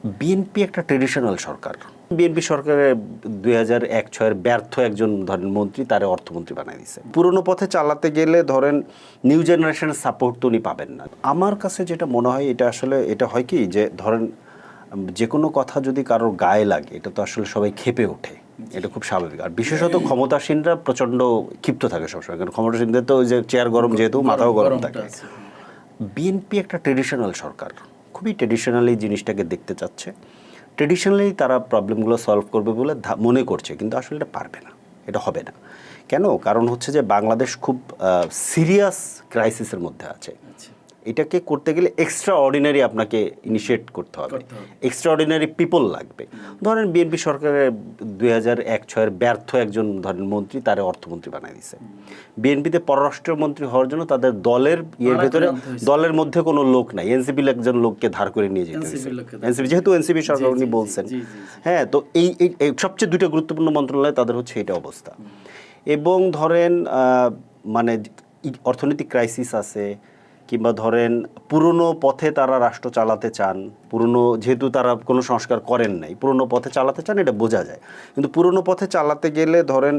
BNP একটা traditional সরকার। BNP সরকারের 2001-06 ব্যর্থ একজন ধরেন মন্ত্রী তারে অর্থমন্ত্রী বানাই দিছে। পুরনো পথে চালাতে গেলে ধরেন নিউ জেনারেশনের সাপোর্ট তো উনি পাবেন না। আমার কাছে যেটা মনে হয় এটা আসলে এটা হয় কি যে ধরেন যে কোনো কথা যদি কারোর গায়ে লাগে এটা তো আসলে সবাই ক্ষেপে ওঠে, এটা খুব স্বাভাবিক। আর বিশেষত ক্ষমতাসীনরা প্রচণ্ড ক্ষিপ্ত থাকে সবসময়, কারণ ক্ষমতাসীনদের তো ওই যে চেয়ার গরম যেহেতু মাথাও গরম থাকে। বিএনপি একটা ট্রেডিশনাল সরকার, খুবই ট্রেডিশনালি জিনিসটাকে দেখতে চাচ্ছে, ট্রেডিশনালি তারা প্রবলেমগুলো সলভ করবে বলে মনে করছে, কিন্তু আসলে এটা পারবে না, এটা হবে না। কেন? কারণ হচ্ছে যে বাংলাদেশ খুব সিরিয়াস ক্রাইসিসের মধ্যে আছে। এটাকে করতে গেলে এক্সট্রা অর্ডিনারি আপনাকে ইনিশিয়েট করতে হবে, এক্সট্রা অর্ডিনারি পিপল লাগবে। ধরেন বিএনপি সরকারের 2001-06 ব্যর্থ একজন ধরেন মন্ত্রী তারে অর্থমন্ত্রী বানাই দিছে। বিএনপিতে পররাষ্ট্রমন্ত্রী হওয়ার জন্য তাদের দলের ভেতরে দলের মধ্যে কোনো লোক নাই, এনসিপির একজন লোককে ধার করে নিয়ে যেতে হয়েছে। এনসিপি যেহেতু এনসিপি সরকার উনি বলছেন, হ্যাঁ, তো এই সবচেয়ে দুইটা গুরুত্বপূর্ণ মন্ত্রণালয় তাদের হচ্ছে এটা অবস্থা। এবং ধরেন মানে অর্থনৈতিক ক্রাইসিস আছে, কিংবা ধরেন পুরনো পথে তারা রাষ্ট্র চালাতে চান, পুরনো যেহেতু তারা কোনো সংস্কার করেন নাই, পুরনো পথে চালাতে চান, এটা বোঝা যায়। কিন্তু পুরনো পথে চালাতে গেলে ধরেন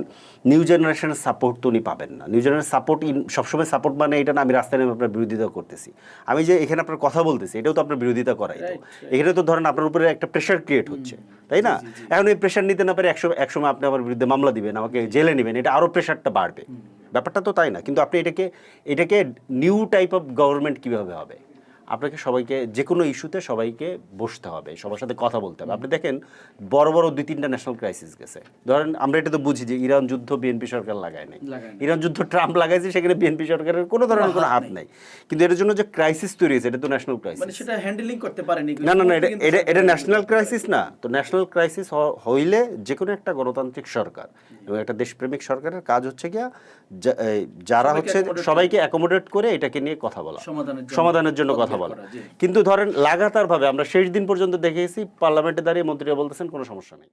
নিউ জেনারেশনের সাপোর্ট তো উনি পাবেন না। নিউ জেনারেশন সাপোর্ট সবসময় সাপোর্ট মানে এটা না আমি রাস্তায় নেমে আপনার বিরোধিতা করতেছি, আমি যে এখানে আপনার কথা বলতেছি এটাও তো আপনার বিরোধিতা করাই। তো এখানে তো ধরেন আপনার উপরে একটা প্রেশার ক্রিয়েট হচ্ছে, তাই না? এখন এই প্রেশার নিতে না পারে একসময় আপনি আমার বিরুদ্ধে মামলা দিবেন, আমাকে জেলে নেবেন, এটা আরও প্রেশারটা বাড়বে। ব্যাপারটা তো তাই না? কিন্তু আপনি এটাকে নিউ টাইপ অফ গভর্নমেন্ট কীভাবে হবে? আপনাকে সবাইকে যে কোনো ইস্যুতে সবাইকে বসতে হবে, সবার সাথে কথা বলতে হবে। আপনি দেখেন বড় বড় 2-3টা ন্যাশনাল ক্রাইসিস গেছে। ধরেন আমরা এটা তো বুঝি যে ইরান যুদ্ধ বিএনপি সরকার লাগায় নাই, ইরান যুদ্ধ ট্রাম্প লাগাইছে, সেখানে বিএনপি সরকারের কোনো ধরনের কোনো হাত নাই। কিন্তু এর জন্য যে ক্রাইসিস তৈরি হয়েছে এটা তো ন্যাশনাল ক্রাইসিস, মানে সেটা হ্যান্ডেলিং করতে পারেনি। না না না, এটা ন্যাশনাল ক্রাইসিস না। তো ন্যাশনাল ক্রাইসিস হইলে যে কোনো একটা গণতান্ত্রিক সরকার এবং একটা দেশপ্রেমিক সরকারের কাজ হচ্ছে গিয়া যারা হচ্ছে সবাইকে অ্যাকোমোডেট করে এটাকে নিয়ে কথা বলা, সমাধানের জন্য কথা বলা। কিন্তু ধরেন লাগাতারভাবে আমরা শেষ দিন পর্যন্ত দেখেছি পার্লামেন্টে দাঁড়িয়ে মন্ত্রীরা বলতেছেন কোনো সমস্যা নেই।